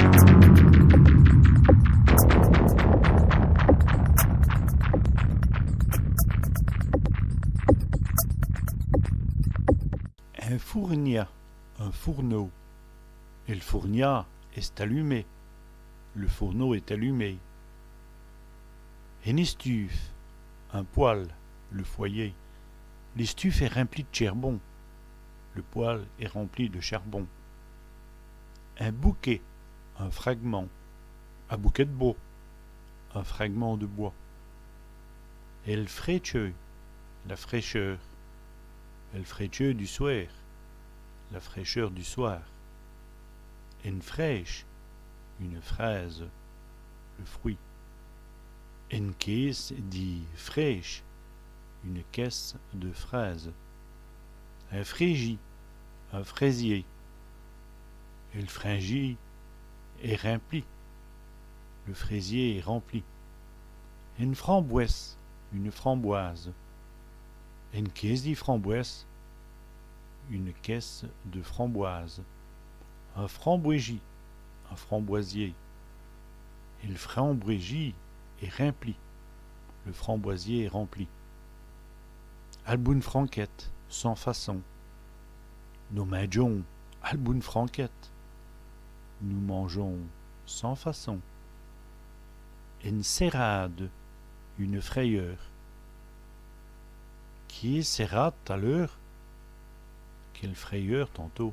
Un fournia, un fourneau. Et le fournia est allumé. Le fourneau est allumé. Une estuve, un poêle, le foyer. L'estuve est remplie de charbon. Le poêle est rempli de charbon. Un bouquet, un fragment. Un bouquet de bois, un fragment de bois. Et le fraîcheur, la fraîcheur. Et le fraîcheur du soir, la fraîcheur du soir. Une fraîche, une fraise, le fruit. Une caisse dit fraîche, une caisse de fraises. Un frégie, un fraisier. Et le fringi est rempli, le fraisier est rempli. Une framboise, une framboise. Une caisse dit framboise, une caisse de framboise. Un framboisis, un framboisier. Et le framboisis est rempli, le framboisier est rempli. Alboune franquette, sans façon. Nous mangeons alboune franquette. Nous mangeons sans façon. Une serrade, une frayeur. Qui est serrade tout à l'heure? Quelle frayeur tantôt?